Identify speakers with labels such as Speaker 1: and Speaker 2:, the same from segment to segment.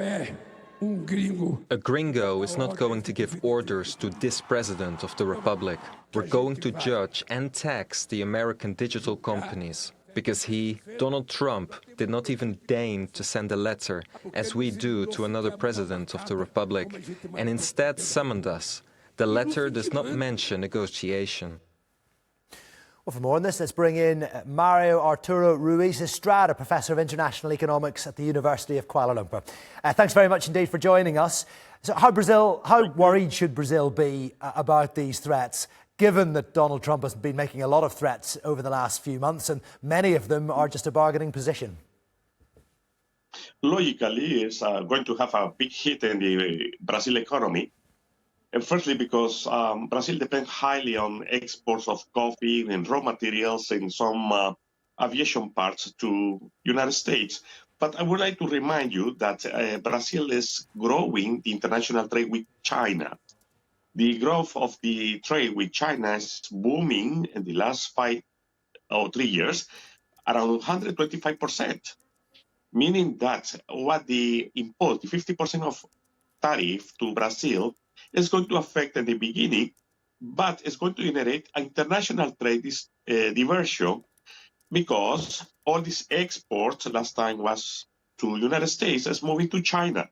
Speaker 1: A gringo is not going to give orders to this president of the republic. We're going to judge and tax the American digital companies because he, Donald Trump, did not even deign to send a letter, as we do to another president of the republic, and instead summoned us. The letter does not mention negotiation.
Speaker 2: Well, for more on this, let's bring in Mario Arturo Ruiz Estrada, Professor of International Economics at the University of Kuala Lumpur. Thanks very much indeed for joining us. So how worried should Brazil be about these threats, given that Donald Trump has been making a lot of threats over the last few months, and many of them are just a bargaining position?
Speaker 3: Logically, it's going to have a big hit in the Brazil economy. And firstly, because Brazil depends highly on exports of coffee and raw materials and some aviation parts to United States. But I would like to remind you that Brazil is growing the international trade with China. The growth of the trade with China is booming in the last 5 or 3 years, around 125%, meaning that what they impose, the 50% of tariff to Brazil, is going to affect in the beginning, but it's going to generate international trade diversion because all these exports last time was to United States is moving to China.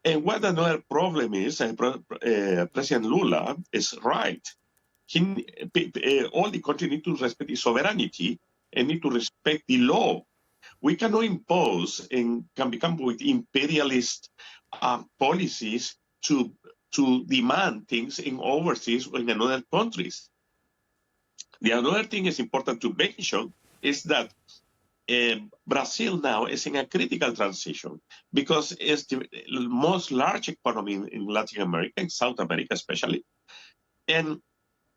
Speaker 3: And what another problem is, President Lula is right. All the countries need to respect the sovereignty and need to respect the law. We cannot impose and can become with imperialist policies to demand things in overseas or in another countries. The other thing is important to mention is that Brazil now is in a critical transition because it's the most large economy in Latin America, in South America especially. And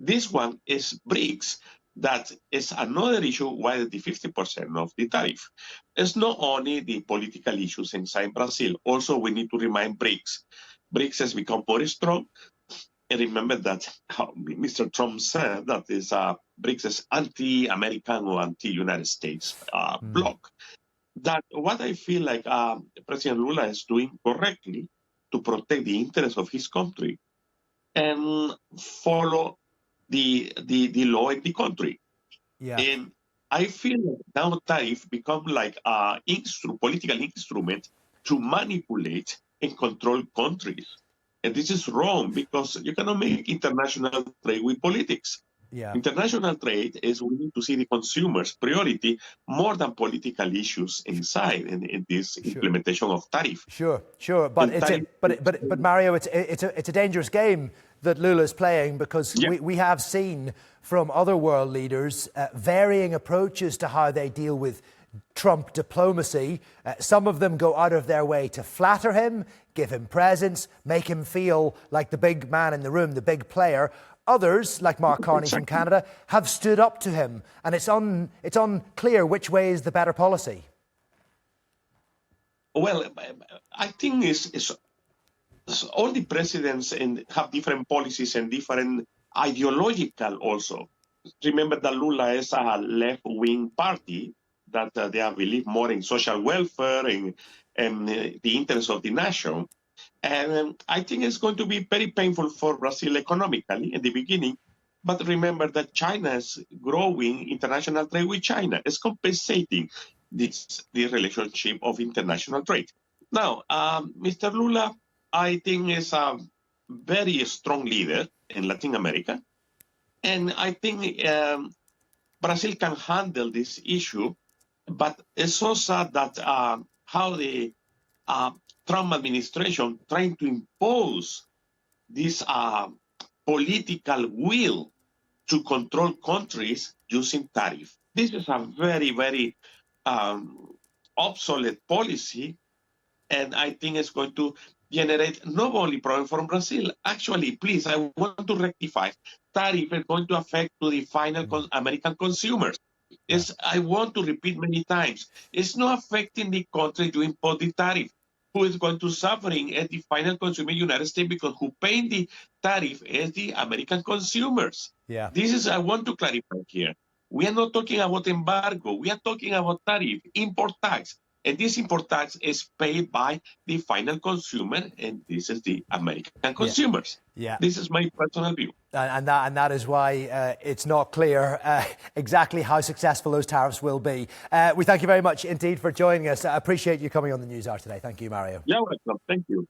Speaker 3: this one is BRICS. That is another issue why the 50% of the tariff. It's not only the political issues inside Brazil. Also, we need to remind BRICS. BRICS has become more strong. And remember that Mr. Trump said that BRICS is anti-American or anti-United States bloc. That what I feel like President Lula is doing correctly to protect the interests of his country and follow the law in the country.
Speaker 2: Yeah.
Speaker 3: And I feel that now tariff become like a political instrument to manipulate and control countries. And this is wrong because you cannot make international trade with politics.
Speaker 2: Yeah.
Speaker 3: International trade is we need to see the consumer's priority more than political issues inside in this implementation of tariff.
Speaker 2: Sure. But Mario, it's a dangerous game that Lula is playing because we have seen from other world leaders varying approaches to how they deal with Trump diplomacy. Some of them go out of their way to flatter him, give him presents, make him feel like the big man in the room, the big player. Others, like Mark Carney from Canada, have stood up to him, and it's unclear which way is the better policy.
Speaker 3: Well, I think it's all the presidents have different policies and different ideological also. Remember that Lula is a left-wing party that they believe more in social welfare and the interests of the nation. And I think it's going to be very painful for Brazil economically in the beginning. But remember that China is growing international trade with China. It's compensating the relationship of international trade. Now, Mr. Lula, I think, is a very strong leader in Latin America. And I think Brazil can handle this issue. But it's so sad that how the Trump administration trying to impose this political will to control countries using tariff. This is a very, very obsolete policy, and I think it's going to generate not only problem for Brazil. Actually, please, I want to rectify. Tariff is going to affect to the final American consumers. I want to repeat many times. It's not affecting the country to impose the tariff. Who is going to suffering as the final consumer in the United States because who paying the tariff is the American consumers.
Speaker 2: Yeah.
Speaker 3: This is, I want to clarify here. We are not talking about embargo. We are talking about tariff, import tax. And this import tax is paid by the final consumer, and this is the American consumers.
Speaker 2: Yeah.
Speaker 3: This is my personal view.
Speaker 2: And that is why it's not clear exactly how successful those tariffs will be. We thank you very much indeed for joining us. I appreciate you coming on the News Hour today. Thank you, Mario.
Speaker 3: You're welcome. Thank you.